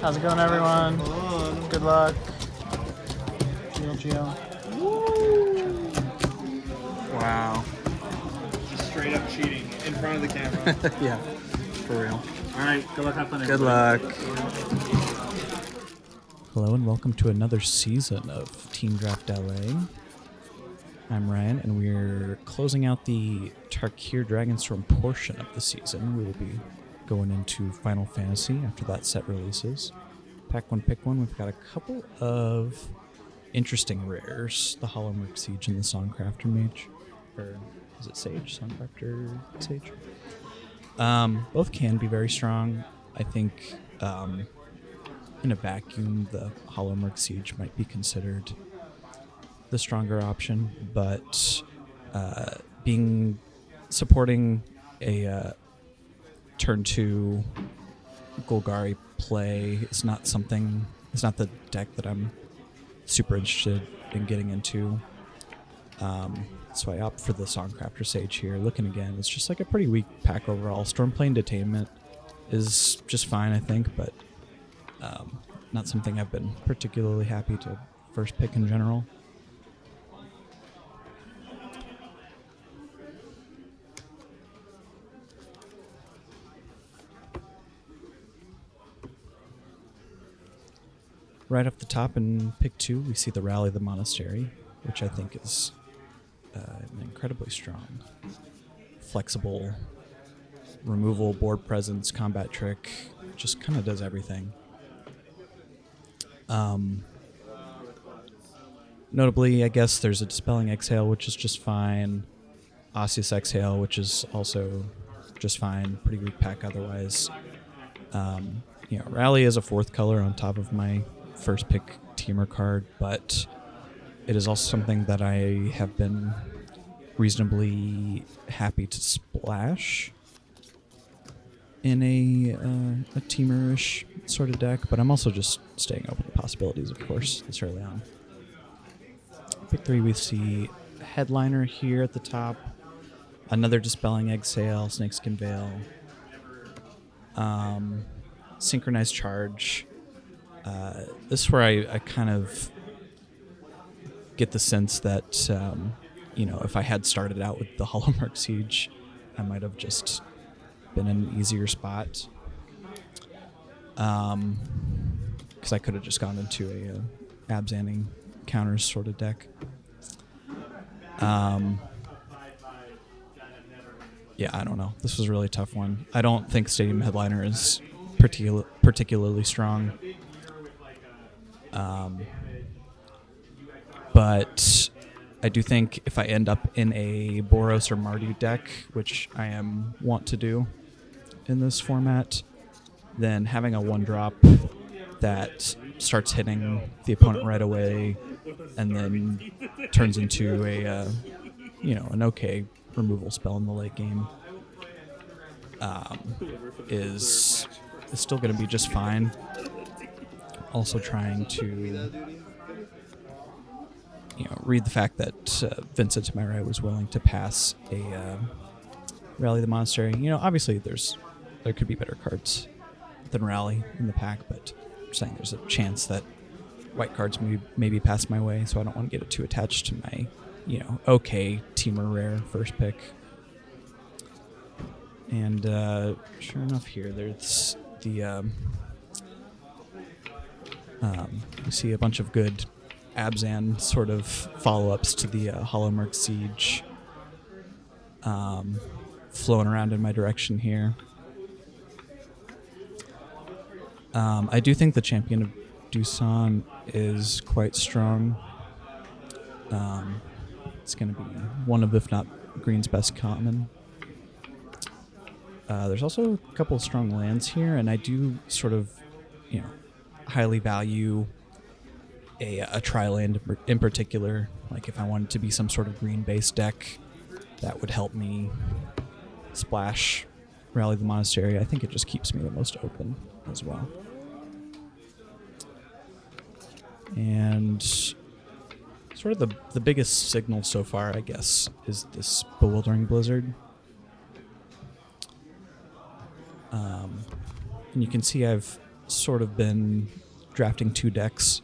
How's it going, everyone? Good luck. Geo. Wow. Just straight up cheating in front of the camera. Yeah, for real. All right, good luck, have fun. Good luck. Hello and welcome to another season of Team Draft LA. I'm Ryan, and we're closing out the Tarkir Dragonstorm portion of the season. We will be going into Final Fantasy after that set releases. Pack one, pick one. We've got a couple of interesting rares: the Hollowmurk Siege and the Songcrafter Mage, or is it Sage? Songcrafter Sage. Both can be very strong. I think in a vacuum, the Hollowmurk Siege might be considered the stronger option, but supporting a turn 2 Golgari play is not something. It's not the deck that I'm super interested in getting into. So I opt for the Songcrafter Sage here. Looking again, it's just like a pretty weak pack overall. Stormplane Detainment is just fine, I think, but not something I've been particularly happy to first pick in general. Right off the top in pick 2, we see the Rally the Monastery, which I think is an incredibly strong, flexible removal, board presence, combat trick. Just kind of does everything. Notably, I guess there's a Dispelling Exhale, which is just fine. Osseous Exhale, which is also just fine. Pretty weak pack otherwise. Rally is a 4th color on top of my first pick teamer card, but it is also something that I have been reasonably happy to splash in a teamer-ish sort of deck, but I'm also just staying open to possibilities, of course, this early on. Pick 3, we see Headliner here at the top, another Dispelling Exhale, Snakeskin Veil, Synchronized Charge. This is where I kind of get the sense that, if I had started out with the Hollowmurk Siege, I might have just been in an easier spot. Because I could have just gone into a Abzanning counters sort of deck. Yeah, I don't know. This was a really tough one. I don't think Stadium Headliner is particularly strong. But I do think if I end up in a Boros or Mardu deck, which I want to do in this format, then having a 1-drop that starts hitting the opponent right away and then turns into an okay removal spell in the late game is still going to be just fine. Also trying to read the fact that Vincent to my right was willing to pass a Rally the Monastery. Obviously there could be better cards than Rally in the pack, but I'm saying there's a chance that white cards maybe pass my way, so I don't want to get it too attached to my okay teamer rare first pick. And sure enough, here there's the we see a bunch of good Abzan sort of follow-ups to the Hollowmurk Siege flowing around in my direction here. I do think the Champion of Doosan is quite strong. It's going to be one of, if not Green's best common. There's also a couple of strong lands here, and I do sort of, highly value a tri-land in particular. Like if I wanted to be some sort of green-based deck that would help me splash Rally the Monastery, I think it just keeps me the most open as well. And sort of the biggest signal so far, I guess, is this Bewildering Blizzard. And you can see I've sort of been drafting 2 decks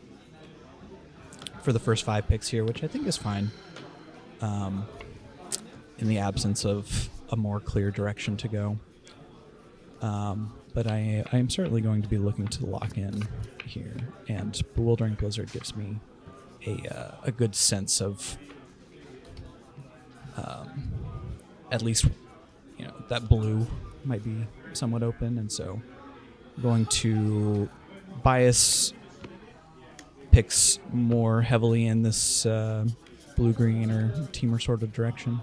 for the first 5 picks here, which I think is fine. In the absence of a more clear direction to go. But I am certainly going to be looking to lock in here, and Bewildering Blizzard gives me a good sense of at least, that blue might be somewhat open, and so I'm going to bias picks more heavily in this blue-green or teamer sort of direction.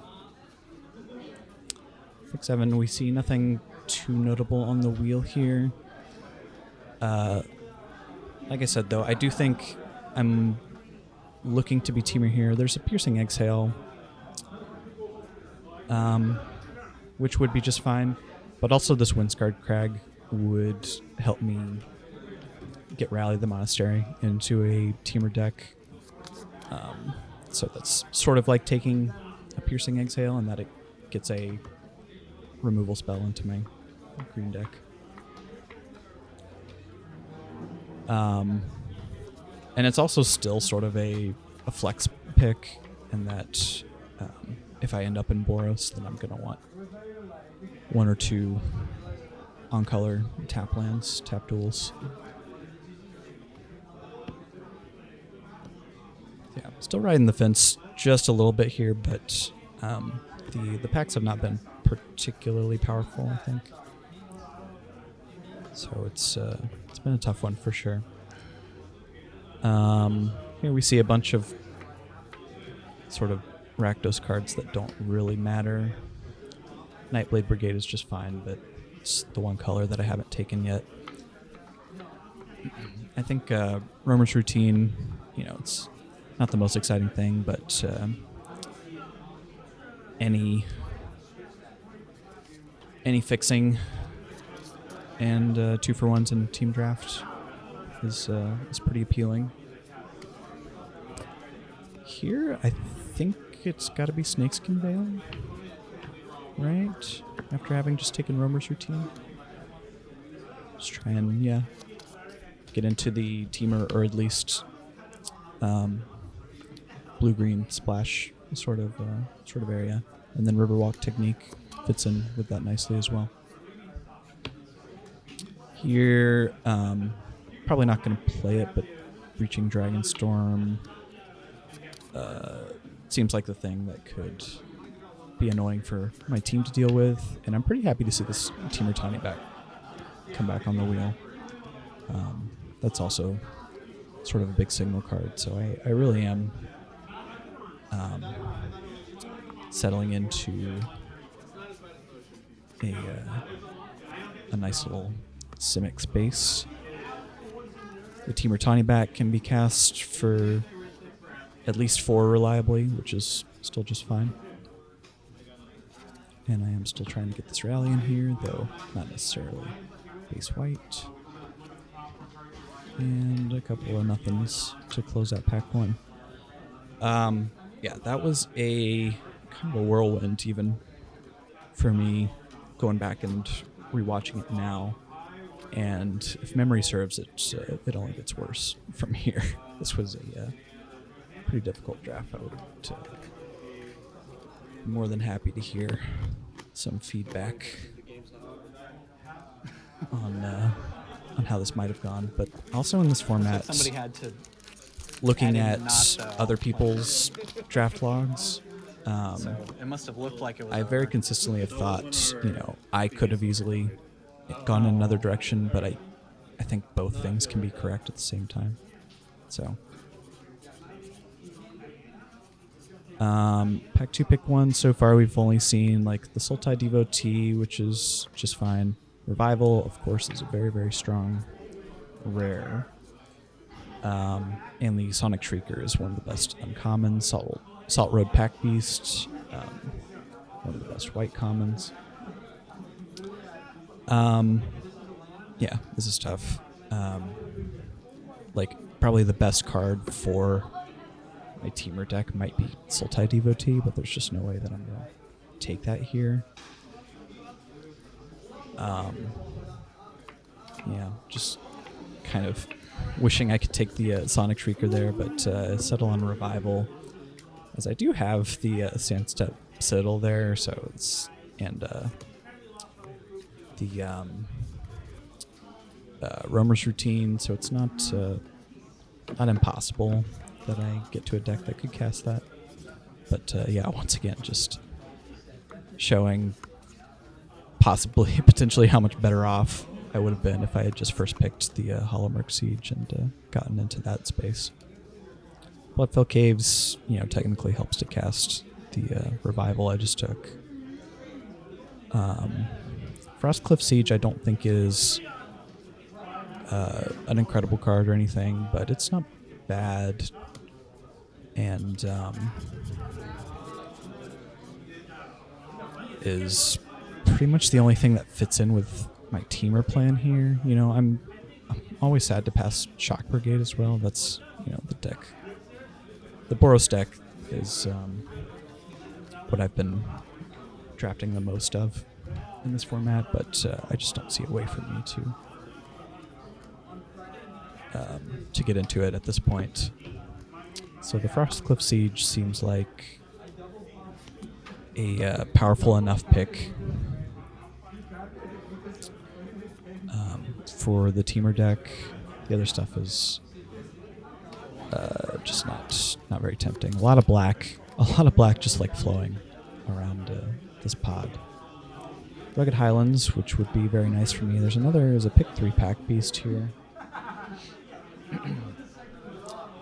Pick 7, we see nothing too notable on the wheel here. Like I said, though, I do think I'm looking to be teamer here. There's a Piercing Exhale, which would be just fine, but also this Windscarred Crag would help me get Rally the Monastery into a teamer deck. So that's sort of like taking a Piercing Exhale, and that it gets a removal spell into my green deck. And it's also still sort of a flex pick, in that if I end up in Boros, then I'm going to want 1 or 2 on-color tap lands, tap duels. Yeah, still riding the fence just a little bit here, but the packs have not been particularly powerful, I think. So it's been a tough one for sure. Here we see a bunch of sort of Rakdos cards that don't really matter. Nightblade Brigade is just fine, but it's the one color that I haven't taken yet. I think Roamer's Routine, it's not the most exciting thing, but any fixing and 2-for-1s in team draft is pretty appealing. Here, I think it's got to be Snakeskin Veil, right? After having just taken Roamer's Routine. Just try and, get into the teamer, or at least blue-green splash sort of area. And then Riverwalk Technique fits in with that nicely as well. Here, probably not going to play it, but Breaching Dragonstorm seems like the thing that could be annoying for my team to deal with, and I'm pretty happy to see this Teamer Tiny back come back on the wheel. That's also sort of a big signal card, so I really am settling into a nice little Simic space. The Teamer Tiny back can be cast for at least 4 reliably, which is still just fine. And I am still trying to get this rally in here, though not necessarily base white. And a couple of nothings to close out pack 1. Yeah, that was a kind of a whirlwind even for me, going back and rewatching it now. And if memory serves, it only gets worse from here. This was a pretty difficult draft. I would be more than happy to hear some feedback on how this might have gone. But also in this format, somebody had to looking at not, other people's draft logs, so it must have looked like it was. I very consistently have thought, I could have easily gone in another direction, but I think both things can be correct at the same time. So, pack 2, pick 1. So far, we've only seen like the Sultai Devotee, which is just fine. Revival, of course, is a very, very strong rare. And the Sonic Shrieker is one of the best uncommons. Salt Road Pack Beast, one of the best white commons. Yeah, this is tough. Probably the best card for my teamer deck might be Sultai Devotee, but there's just no way that I'm gonna take that here. Yeah, just kind of wishing I could take the Sonic Shrieker there, but settle on Revival, as I do have the Sand Step Citadel there, so it's the Roamer's Routine, so it's not impossible that I get to a deck that could cast that. But yeah, once again, just showing possibly, potentially how much better off I would have been if I had just first picked the Hollowmurk Siege and gotten into that space. Bloodfell Caves, technically helps to cast the Revival I just took. Frostcliff Siege I don't think is an incredible card or anything, but it's not bad. And is pretty much the only thing that fits in with my teamer plan here. I'm always sad to pass Shock Brigade as well. That's the deck. The Boros deck is what I've been drafting the most of in this format, but I just don't see a way for me to get into it at this point. So the Frostcliff Siege seems like a powerful enough pick for the teamer deck. The other stuff is just not very tempting. A lot of black just like flowing around this pod. Rugged Highlands, which would be very nice for me. There's a pick 3-pack beast here.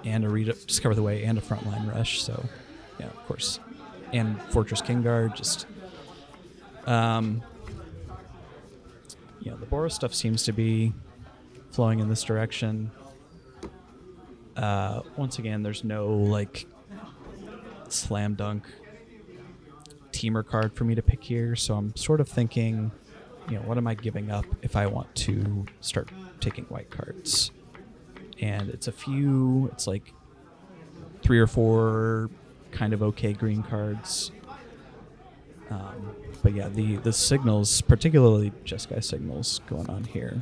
And a Discover the Way and a Frontline Rush, so yeah, of course. And Fortress Kingguard, just the Boros stuff seems to be flowing in this direction. Once again, there's no slam dunk teamer card for me to pick here, so I'm sort of thinking, what am I giving up if I want to start taking white cards? And it's like 3 or 4 kind of okay green cards. But yeah, the signals, particularly Jeskai signals going on here,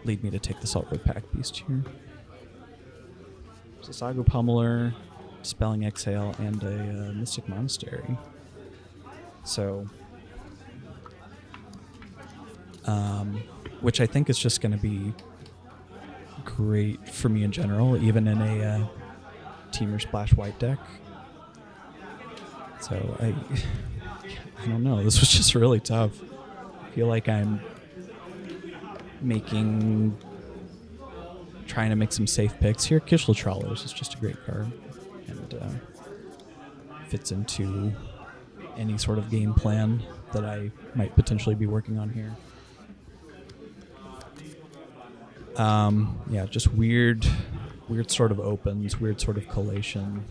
lead me to take the Saltwood Pack Beast here. There's a Sago Pummeler, Dispelling Exhale, and a Mystic Monastery. So, which I think is just going to be great for me in general, even in a teamer splash white deck. So I don't know. This was just really tough. I feel like I'm trying to make some safe picks here. Kishla Trawlers is just a great card, and fits into any sort of game plan that I might potentially be working on here. Yeah, just weird sort of opens, weird sort of collation.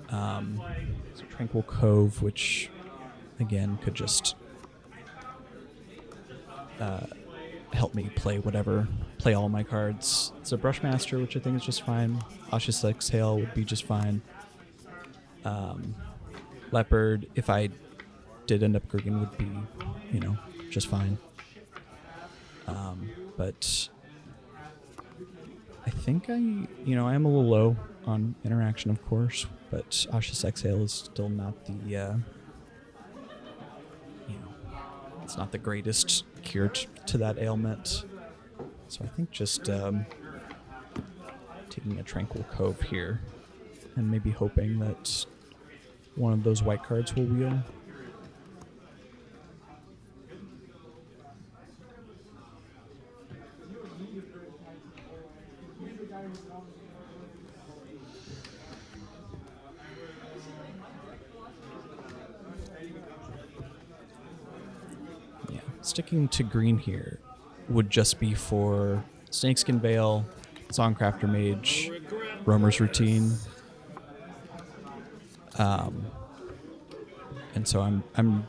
So Tranquil Cove, which again could just help me play all my cards. It's a Brushmaster, which I think is just fine. Auspicious Exhale would be just fine. Leopard, if I did end up Griggin, would be, just fine. But I think I am a little low on interaction, of course, but Auspicious Exhale is still not the, it's not the greatest cure to that ailment. So I think just taking a Tranquil Cove here and maybe hoping that one of those white cards will wheel. Yeah, sticking to green here would just be for Snakeskin Veil, Songcrafter Mage, Roamer's Routine. And so and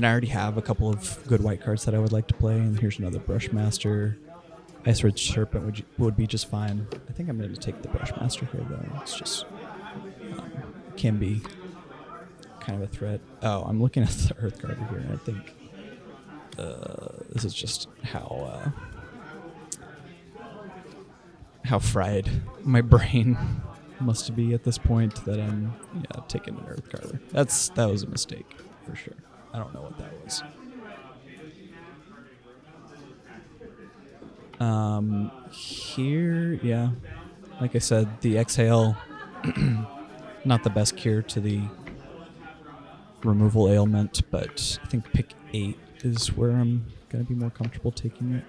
I already have a couple of good white cards that I would like to play, and here's another Brushmaster. Ice Ridge Serpent would be just fine. I think I'm going to take the Brushmaster here, though. It's just can be kind of a threat. Oh, I'm looking at the Earth card here, and I think This is just how fried my brain must be at this point that I'm taking an Earth Carver. That was a mistake for sure. I don't know what that was. Here, yeah, like I said, the exhale, not the best cure to the removal ailment, but I think pick 8 is where I'm gonna be more comfortable taking it.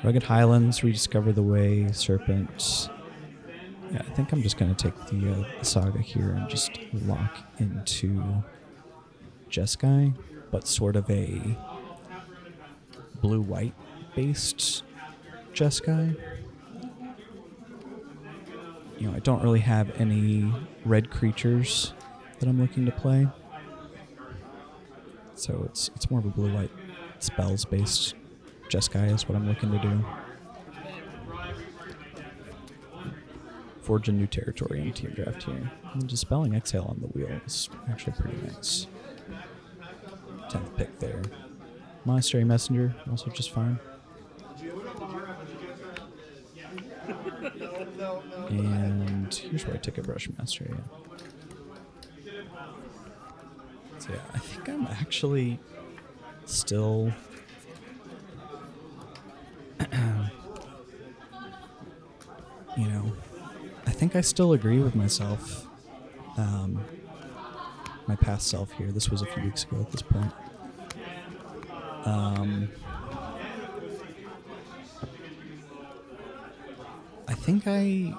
Rugged Highlands, Rediscover the Way, Serpent. Yeah, I think I'm just gonna take the Saga here and just lock into Jeskai, but sort of a blue-white based Jeskai. I don't really have any red creatures that I'm looking to play, so it's more of a blue-white spells based Jeskai is what I'm looking to do. Forge a new territory in team draft here. And Dispelling Exhale on the wheel is actually pretty nice. 10th pick there. Monastery Messenger, also just fine. And here's where I take a Brush Master, yeah. So yeah, I think I'm actually still I think I still agree with myself. My past self here. This was a few weeks ago at this point. I think I,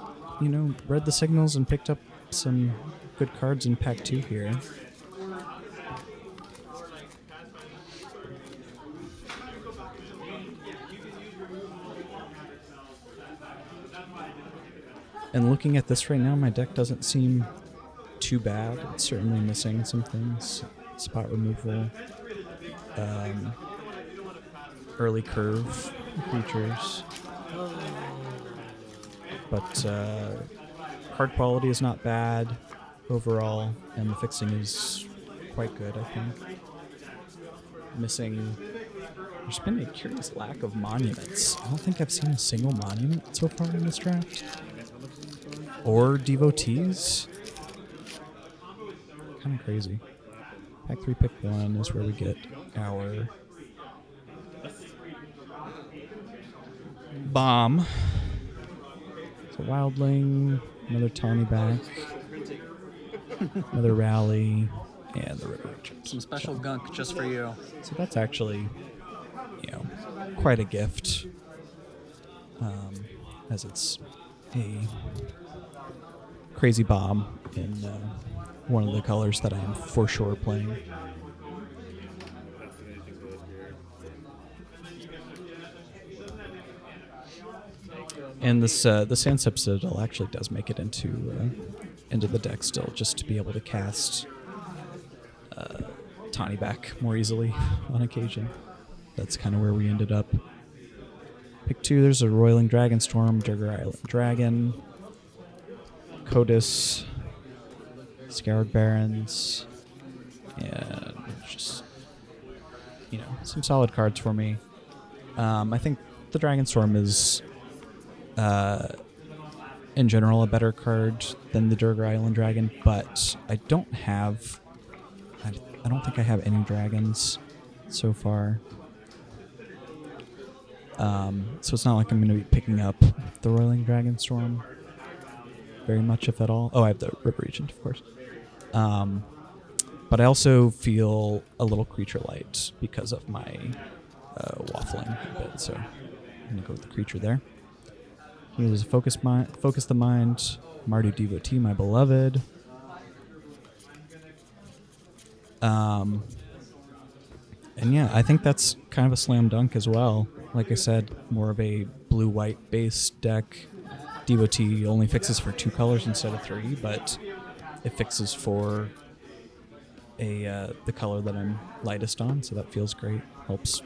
read the signals and picked up some good cards in pack 2 here. And looking at this right now, my deck doesn't seem too bad. It's certainly missing some things. Spot removal, early curve creatures. But card quality is not bad overall, and the fixing is quite good, I think. Missing... There's been a curious lack of monuments. I don't think I've seen a single monument so far in this draft. Or devotees. Kind of crazy. Pack 3, pick 1 is where we get our bomb. So Wildling, another Tawny back, another Rally, and the River Richard. Some special gunk just for you. So that's actually, quite a gift, as it's a crazy bomb in one of the colors that I am for sure playing. And this the Sandstep Citadel actually does make it into the deck still, just to be able to cast Tawny back more easily on occasion. That's kind of where we ended up. Pick 2, there's a Roiling Dragonstorm, Durgar Island Dragon, Codis, Scoured Barrens, and just, some solid cards for me. I think the Dragonstorm is, in general, a better card than the Durgar Island Dragon, but I don't think I have any dragons so far. So it's not like I'm going to be picking up the Roiling Dragonstorm very much, if at all. Oh, I have the River Regent, of course. But I also feel a little creature light because of my waffling a bit, so I'm going to go with the creature there. Here's a Focus the Mind, Mardu Devotee, my beloved. And yeah, I think that's kind of a slam dunk as well. Like I said, more of a blue-white base deck. Devotee only fixes for 2 colors instead of 3, but it fixes for the color that I'm lightest on, so that feels great. Helps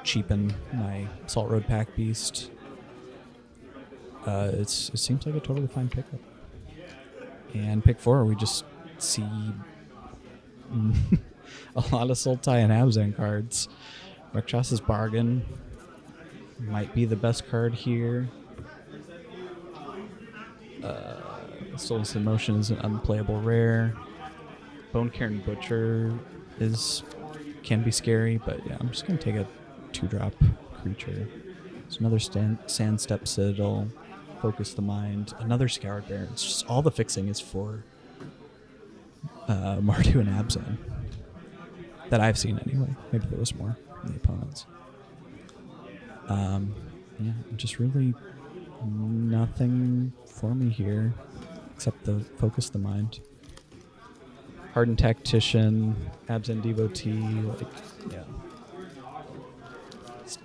cheapen my Salt Road Pack Beast. It seems like a totally fine pickup. And pick 4, we just see a lot of Sultai and Abzan cards. Rakshas's Bargain might be the best card here. Soulless Emotion is an unplayable rare. Bone Cairn Butcher can be scary, but yeah, I'm just gonna take a 2-drop creature. It's another Sand Step Citadel. Focus the Mind. Another Scoured Bear. It's just all the fixing is for Mardu and Abzan. That I've seen anyway. Maybe there was more in the opponents. Yeah, just really nothing for me here except the Focus the Mind. Hardened Tactician, Abzan Devotee, yeah. This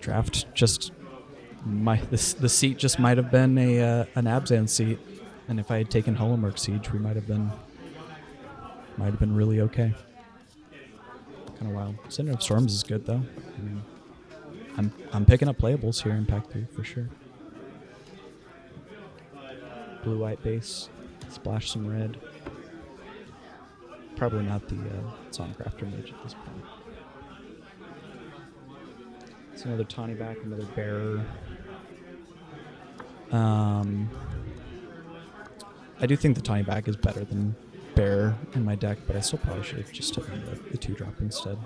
draft just the seat just might have been an Abzan seat, and if I had taken Holomark Siege, we might have been really okay. Kind of wild. Center of Storms is good though. I mean, I'm picking up playables here in Pack 3 for sure. Blue-white base, splash some red. Probably not the Songcrafter Mage at this point. It's another Tawny back, another Bearer. I do think the Tawny back is better than Bearer in my deck, but I still probably should have just taken the 2-drop instead.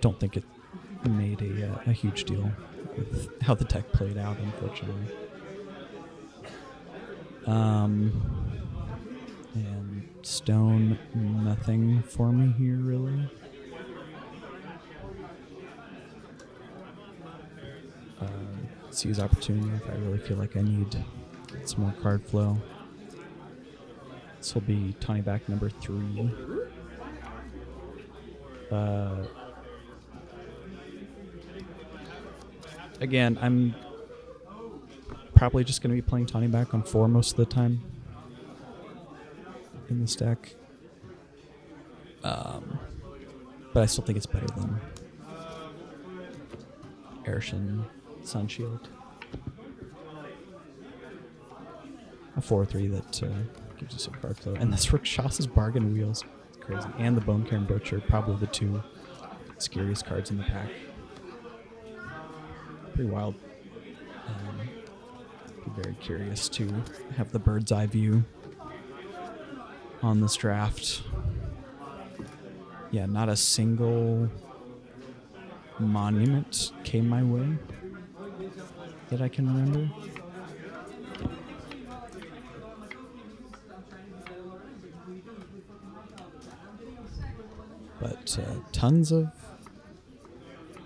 Don't think it made a huge deal with how the deck played out, unfortunately. And stone, nothing for me here, really. Let's use opportunity if I really feel like I need some more card flow. This will be Tawny back number 3. Again, I'm probably just going to be playing Tawny back on 4 most of the time in this deck. But I still think it's better than Aershin Sunshield. A 4/3 that gives you some card flow. And this Rakshas's Bargain Wheels. It's crazy. And the Bone Cairn Butcher, probably the 2 scariest cards in the pack. Pretty wild. Be very curious to have the bird's eye view on this draft. Yeah, not a single monument came my way that I can remember. But tons of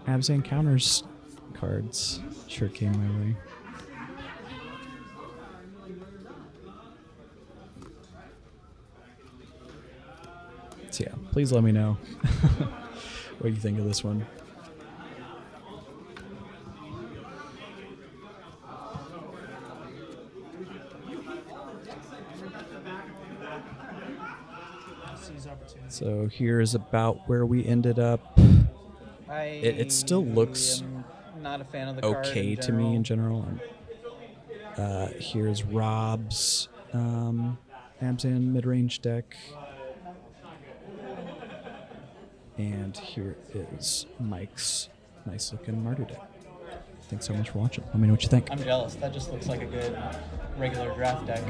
Abzan counters cards sure came my way. So yeah, please let me know what you think of this one. So here's about where we ended up. It still looks not a fan of the okay card to me in general. Here's Rob's Abzan mid-range deck. And here is Mike's nice-looking Mardu deck. Thanks so much for watching. Let me know what you think. I'm jealous. That just looks like a good regular draft deck.